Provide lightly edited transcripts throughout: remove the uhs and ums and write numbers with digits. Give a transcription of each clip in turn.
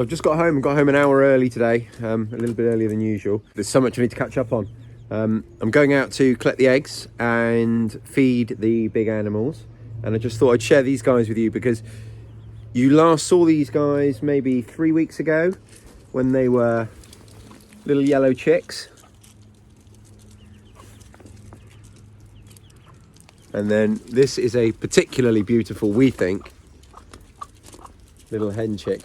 I've just got home an hour early today, a little bit earlier than usual. There's so much I need to catch up on. I'm going out to collect the eggs and feed the big animals, and I just thought I'd share these guys with you because you last saw these guys maybe 3 weeks ago when they were little yellow chicks. And then this is a particularly beautiful, we think, little hen chick.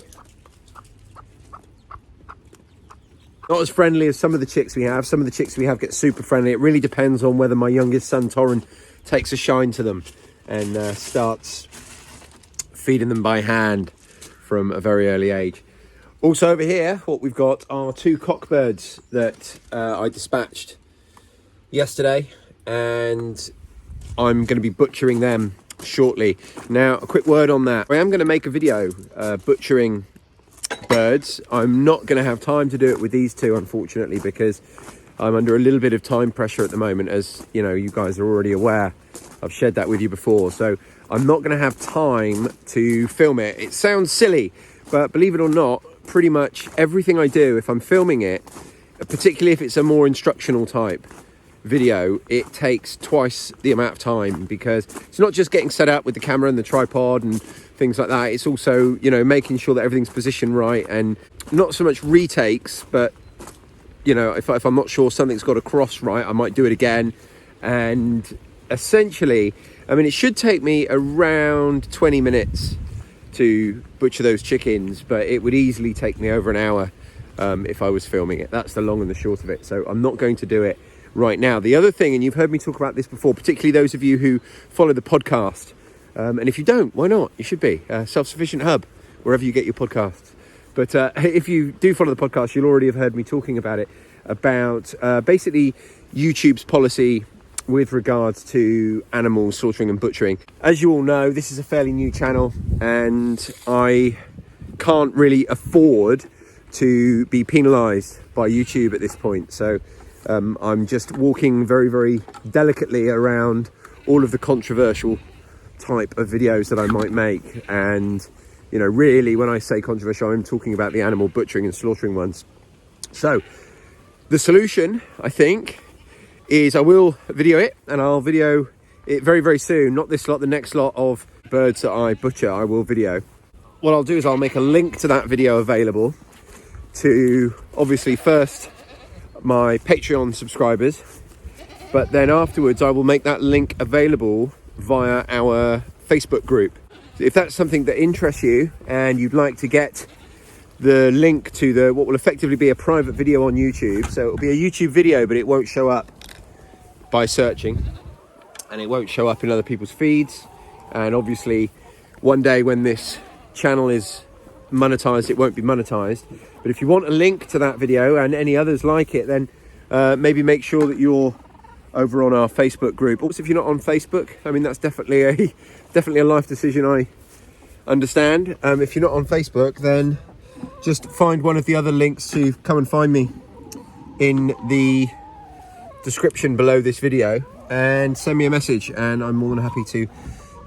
Not as friendly as some of the chicks we have. Some of the chicks we have get super friendly. It really depends on whether my youngest son, Torrin, takes a shine to them and starts feeding them by hand from a very early age. Also over here, what we've got are 2 cockbirds that I dispatched yesterday, and I'm going to be butchering them shortly. Now, a quick word on that. I am going to make a video butchering birds. I'm not going to have time to do it with these 2, unfortunately, because I'm under a little bit of time pressure at the moment, as you know, you guys are already aware. I've shared that with you before, so I'm not going to have time to film it. It sounds silly, but believe it or not, pretty much everything I do, if I'm filming it, particularly if it's a more instructional type video, it takes twice the amount of time, because it's not just getting set up with the camera and the tripod and things like that. It's also, you know, making sure that everything's positioned right, and not so much retakes, but you know, if I'm not sure something's got across right, I might do it again. And essentially, I mean, it should take me around 20 minutes to butcher those chickens, but it would easily take me over an hour if I was filming it. That's the long and the short of it. So I'm not going to do it right now. The other thing, and you've heard me talk about this before, particularly those of you who follow the podcast, and if you don't, why not? You should be. Self-Sufficient Hub, wherever you get your podcasts. But if you do follow the podcast, you'll already have heard me talking about it, about basically YouTube's policy with regards to animal slaughtering and butchering. As you all know, this is a fairly new channel, and I can't really afford to be penalised by YouTube at this point. So I'm just walking very, very delicately around all of the controversial type of videos that I might make. And, you know, really, when I say controversial, I'm talking about the animal butchering and slaughtering ones. So the solution, I think, is I will video it, and I'll video it very, very soon. Not this lot, the next lot of birds that I butcher, I will video. What I'll do is I'll make a link to that video available to, obviously, first my Patreon subscribers, but then afterwards I will make that link available via our Facebook group. If that's something that interests you and you'd like to get the link to what will effectively be a private video on YouTube, so it'll be a YouTube video, but it won't show up by searching, and it won't show up in other people's feeds. And obviously one day when this channel is monetized, it won't be monetized. But if you want a link to that video and any others like it, then maybe make sure that you're over on our Facebook group. Also, if you're not on Facebook, I mean, that's definitely a life decision, I understand. If you're not on Facebook, then just find one of the other links to come and find me in the description below this video and send me a message, and I'm more than happy to,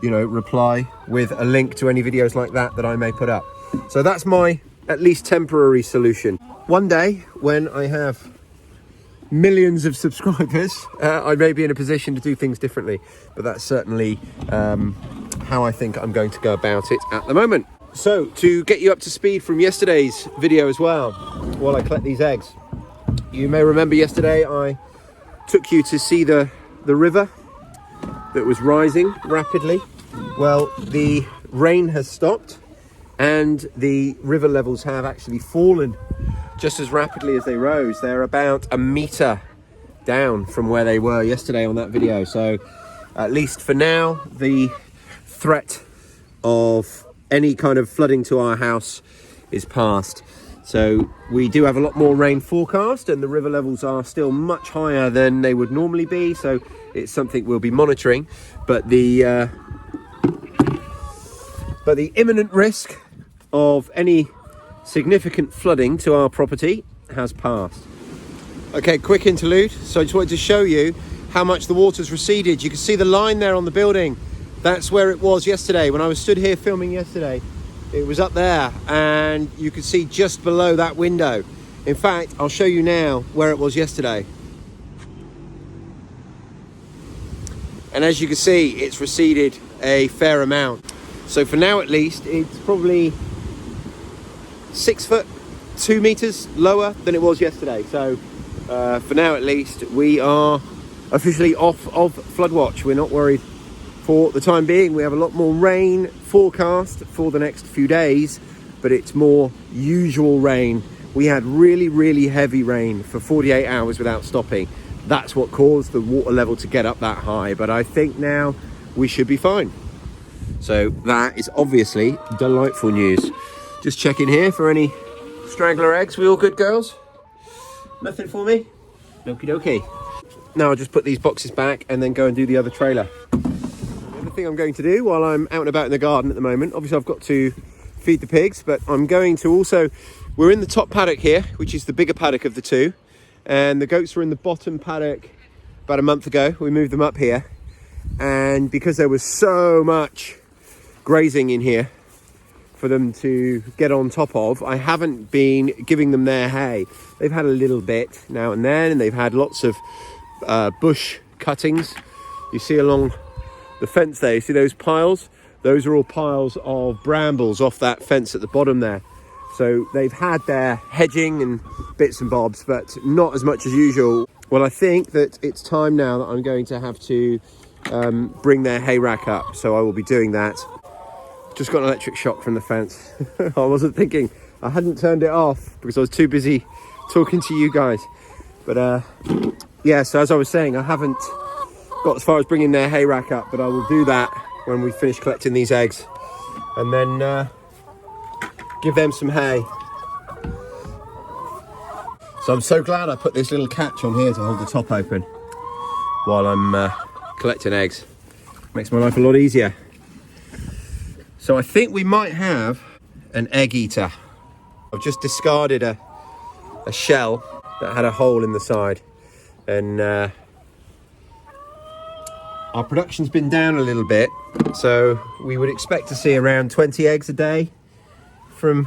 you know, reply with a link to any videos like that I may put up. So that's my at least temporary solution. One day when I have millions of subscribers, I may be in a position to do things differently, but that's certainly how I think I'm going to go about it at the moment. So to get you up to speed from yesterday's video as well, while I collect these eggs, you may remember yesterday I took you to see the river that was rising rapidly. Well, the rain has stopped and the river levels have actually fallen just as rapidly as they rose. They're about 1 meter down from where they were yesterday on that video. So at least for now, the threat of any kind of flooding to our house is past. So we do have a lot more rain forecast, and the river levels are still much higher than they would normally be. So it's something we'll be monitoring, but the imminent risk of any significant flooding to our property has passed. Okay, quick interlude. So I just wanted to show you how much the water's receded. You can see the line there on the building. That's where it was yesterday. When I was stood here filming yesterday, It was up there, and you could see just below that window. In fact, I'll show you now where it was yesterday. And as you can see, it's receded a fair amount. So for now at least, it's probably 6 foot, 2 meters lower than it was yesterday. So for now at least, we are officially off of floodwatch. We're not worried for the time being. We have a lot more rain forecast for the next few days, but it's more usual rain. We had really heavy rain for 48 hours without stopping. That's what caused the water level to get up that high, but I think now we should be fine. So that is obviously delightful news. Just checking here for any straggler eggs. We all good, girls? Nothing for me? Okie dokie. Now I'll just put these boxes back and then go and do the other trailer. The other thing I'm going to do while I'm out and about in the garden at the moment, obviously I've got to feed the pigs, but I'm going to also, we're in the top paddock here, which is the bigger paddock of the two, and the goats were in the bottom paddock about a month ago. We moved them up here, and because there was so much grazing in here for them to get on top of, I haven't been giving them their hay. They've had a little bit now and then, and they've had lots of bush cuttings. You see along the fence there, you see those piles? Those are all piles of brambles off that fence at the bottom there. So they've had their hedging and bits and bobs, but not as much as usual. Well, I think that it's time now that I'm going to have to bring their hay rack up. So I will be doing that. Just got an electric shock from the fence. I wasn't thinking, I hadn't turned it off because I was too busy talking to you guys. But yeah, so as I was saying, I haven't got as far as bringing their hay rack up, but I will do that when we finish collecting these eggs, and then give them some hay. So I'm so glad I put this little catch on here to hold the top open while I'm collecting eggs. Makes my life a lot easier. So I think we might have an egg eater. I've just discarded a shell that had a hole in the side, and our production's been down a little bit, so we would expect to see around 20 eggs a day from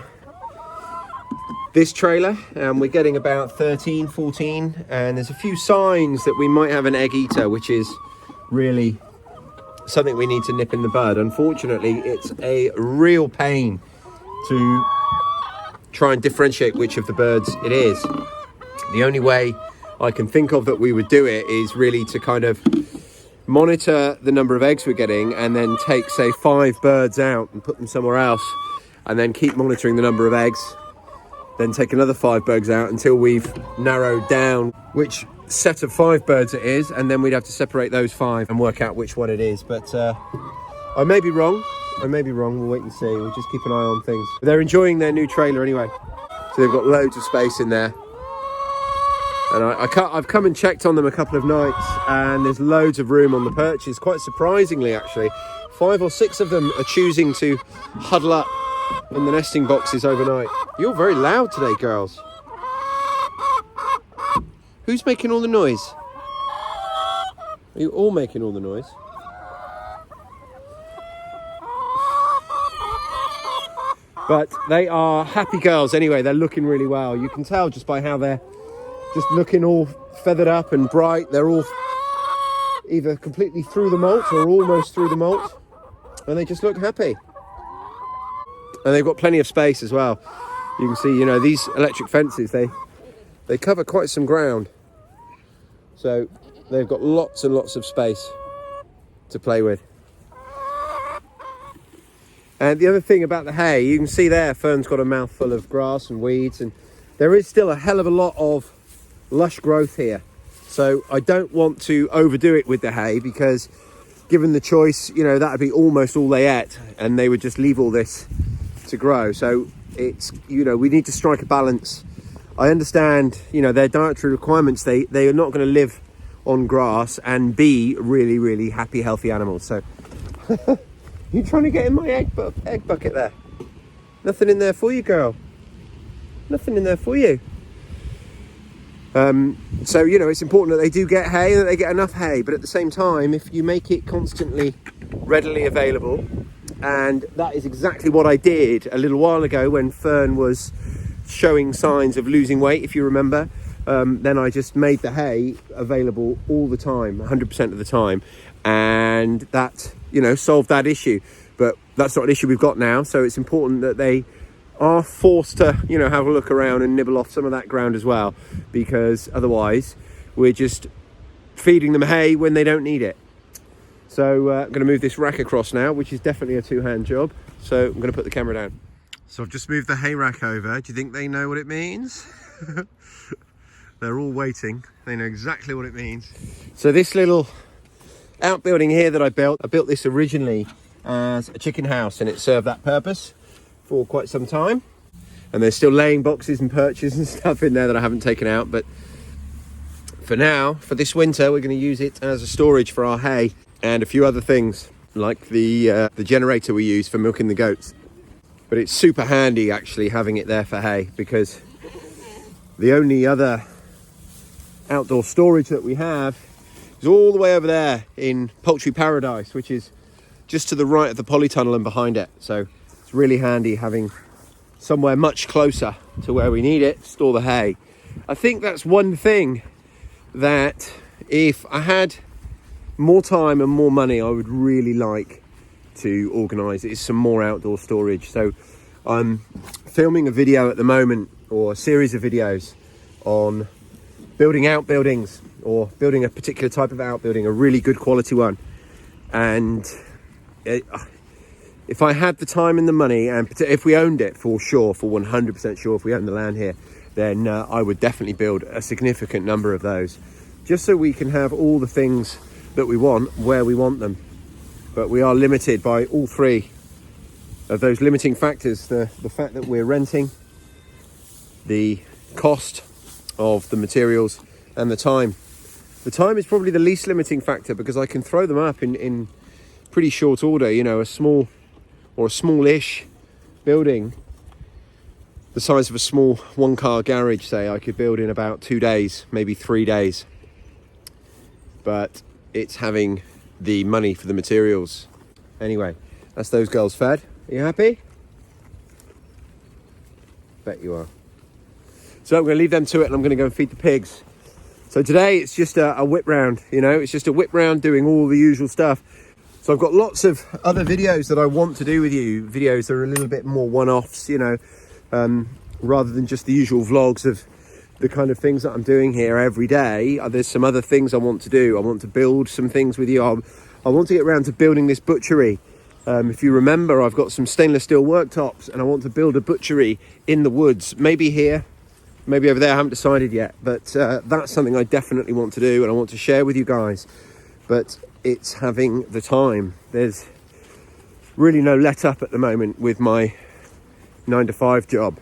this trailer, and we're getting about 13, 14, and there's a few signs that we might have an egg eater, which is really something we need to nip in the bud. Unfortunately, it's a real pain to try and differentiate which of the birds it is. The only way I can think of that we would do it is really to kind of monitor the number of eggs we're getting, and then take, say, 5 birds out and put them somewhere else, and then keep monitoring the number of eggs, then take another 5 birds out until we've narrowed down which set of 5 birds it is, and then we'd have to separate those 5 and work out which one it is. But I may be wrong. We'll wait and see. We'll just keep an eye on things. But they're enjoying their new trailer anyway, so they've got loads of space in there. And I've come and checked on them a couple of nights, and there's loads of room on the perches, quite surprisingly actually. 5 or 6 of them are choosing to huddle up in the nesting boxes overnight. You're very loud today, girls. Who's making all the noise? Are you all making all the noise? But they are happy girls anyway. They're looking really well. You can tell just by how they're just looking all feathered up and bright. They're all either completely through the molt or almost through the molt, and they just look happy. And they've got plenty of space as well. You can see, you know, these electric fences, they cover quite some ground. So they've got lots and lots of space to play with. And the other thing about the hay, you can see there, Fern's got a mouthful of grass and weeds, and there is still a hell of a lot of lush growth here. So I don't want to overdo it with the hay, because given the choice, you know, that would be almost all they ate, and they would just leave all this to grow. So it's, you know, we need to strike a balance. I understand, you know, their dietary requirements, they are not going to live on grass and be really, really happy, healthy animals. So you trying to get in my egg bucket there? Nothing in there for you, girl. Nothing in there for you. So, you know, it's important that they do get hay and that they get enough hay, but at the same time, if you make it constantly readily available, And that is exactly what I did a little while ago when Fern was showing signs of losing weight, if you remember. Then I just made the hay available all the time, 100% of the time, and that, you know, solved that issue. But that's not an issue we've got now, so it's important that they are forced to, you know, have a look around and nibble off some of that ground as well, because otherwise we're just feeding them hay when they don't need it. So I'm going to move this rack across now, which is definitely a two-hand job. So I'm going to put the camera down. So I've just moved the hay rack over. Do you think they know what it means? They're all waiting. They know exactly what it means. So this little outbuilding here that I built this originally as a chicken house, and it served that purpose for quite some time. And there's still laying boxes and perches and stuff in there that I haven't taken out. But for now, for this winter, we're going to use it as a storage for our hay and a few other things, like the generator we use for milking the goats. But it's super handy actually having it there for hay, because the only other outdoor storage that we have is all the way over there in Poultry Paradise, which is just to the right of the polytunnel and behind it. So it's really handy having somewhere much closer to where we need it to store the hay. I think that's one thing that if I had more time and more money, I would really like to organise is some more outdoor storage. So I'm filming a video at the moment, or a series of videos, on building outbuildings, or building a particular type of outbuilding, a really good quality one. And if I had the time and the money, and if we owned it for sure, for 100% sure, if we owned the land here, then I would definitely build a significant number of those, just so we can have all the things that we want where we want them. But we are limited by all three of those limiting factors: the fact that we're renting, the cost of the materials, and the time. The time is probably the least limiting factor, because I can throw them up in pretty short order. You know, a small or a smallish building the size of a small one-car garage, say, I could build in about 2 days, maybe 3 days. But it's having the money for the materials. Anyway, that's those girls fed. Are you happy? Bet you are. So I'm going to leave them to it, and I'm going to go and feed the pigs. So today it's just a whip round, you know, it's just a whip round doing all the usual stuff. So I've got lots of other videos that I want to do with you, videos that are a little bit more one-offs, you know, rather than just the usual vlogs of the kind of things that I'm doing here every day. There's some other things I want to do. I want to build some things with you. I want to get around to building this butchery. If you remember, I've got some stainless steel worktops, and I want to build a butchery in the woods, maybe here, maybe over there. I haven't decided yet, but that's something I definitely want to do, and I want to share with you guys. But it's having the time. There's really no let up at the moment with my 9-to-5 job.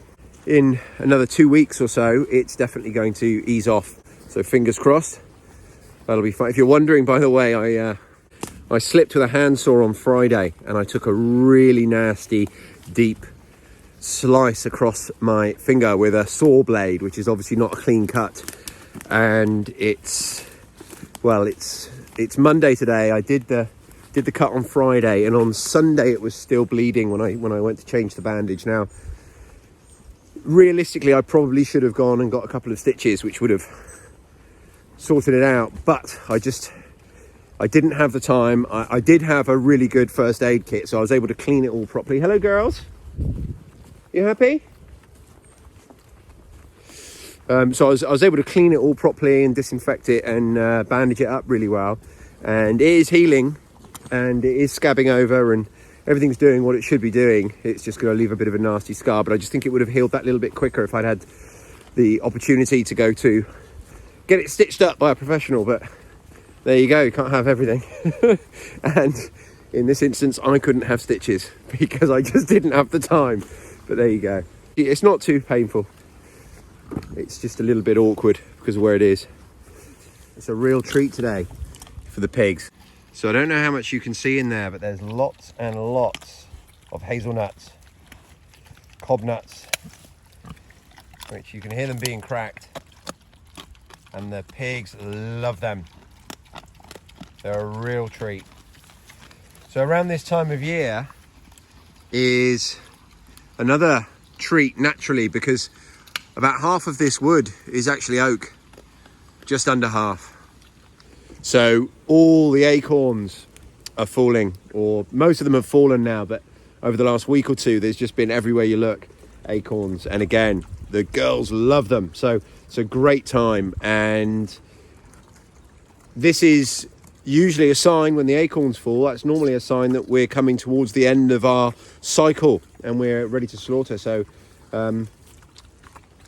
In another 2 weeks or so, it's definitely going to ease off. So fingers crossed, that'll be fine. If you're wondering, by the way, I slipped with a handsaw on Friday, and I took a really nasty, deep slice across my finger with a saw blade, which is obviously not a clean cut. And it's Monday today. I did the cut on Friday, and on Sunday it was still bleeding when I went to change the bandage. Now, realistically, I probably should have gone and got a couple of stitches, which would have sorted it out, but I didn't have the time. I did have a really good first aid kit, so I was able to clean it all properly. Hello, girls. You happy? So I was able to clean it all properly and disinfect it and bandage it up really well. And it is healing, and it is scabbing over, and everything's doing what it should be doing. It's just going to leave a bit of a nasty scar, but I just think it would have healed that little bit quicker if I'd had the opportunity to go to get it stitched up by a professional. But there you go, you can't have everything. And in this instance, I couldn't have stitches because I just didn't have the time. But there you go. It's not too painful. It's just a little bit awkward because of where it is. It's a real treat today for the pigs. So I don't know how much you can see in there, but there's lots and lots of hazelnuts, cob nuts, which you can hear them being cracked. And the pigs love them. They're a real treat. So around this time of year, is another treat naturally, because about half of this wood is actually oak, just under half. So all the acorns are falling, or most of them have fallen now, but over the last week or two there's just been, everywhere you look, acorns. And again, the girls love them, so it's a great time. And this is usually a sign, when the acorns fall, that's normally a sign that we're coming towards the end of our cycle and we're ready to slaughter. So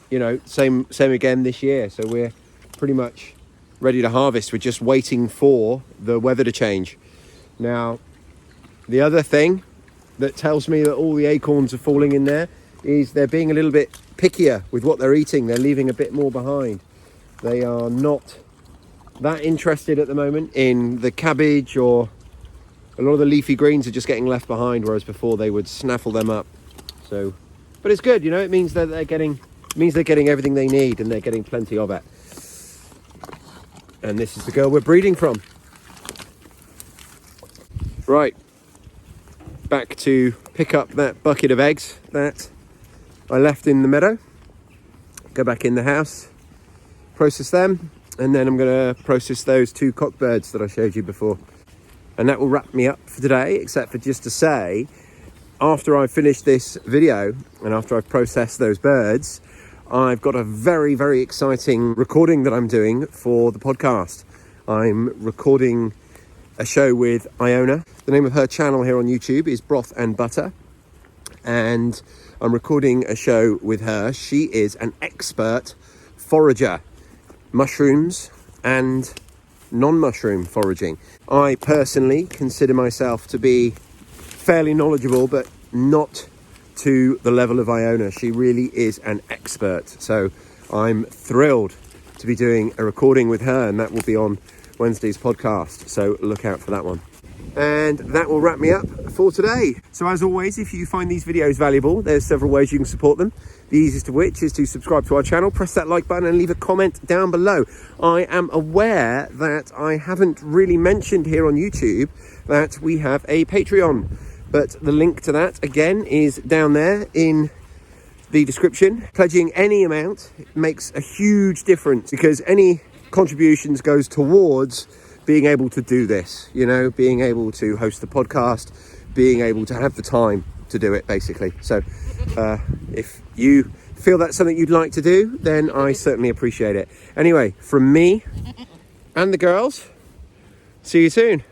you know, same again this year. So we're pretty much ready to harvest. We're just waiting for the weather to change. Now, the other thing that tells me that all the acorns are falling in there is they're being a little bit pickier with what they're eating. They're leaving a bit more behind. They are not that interested at the moment in the cabbage, or a lot of the leafy greens are just getting left behind, whereas before they would snaffle them up. So, but it's good, you know, it means that they're getting everything they need, and they're getting plenty of it. And this is the girl we're breeding from. Right, back to pick up that bucket of eggs that I left in the meadow. Go back in the house, process them, and then I'm going to process those 2 cockbirds that I showed you before. And that will wrap me up for today, except for just to say, after I finish this video and after I've processed those birds, I've got a very, very exciting recording that I'm doing for the podcast. I'm recording a show with Iona. The name of her channel here on YouTube is Broth and Butter, and I'm recording a show with her. She is an expert forager, mushrooms and non-mushroom foraging. I personally consider myself to be fairly knowledgeable, but not to the level of Iona. She really is an expert. So I'm thrilled to be doing a recording with her, and that will be on Wednesday's podcast. So look out for that one. And that will wrap me up for today. So as always, if you find these videos valuable, there's several ways you can support them. The easiest of which is to subscribe to our channel, press that like button and leave a comment down below. I am aware that I haven't really mentioned here on YouTube that we have a Patreon, but the link to that again is down there in the description. Pledging any amount makes a huge difference, because any contributions goes towards being able to do this, you know, being able to host the podcast, being able to have the time to do it, basically. So if you feel that's something you'd like to do, then I certainly appreciate it. Anyway, from me and the girls, see you soon.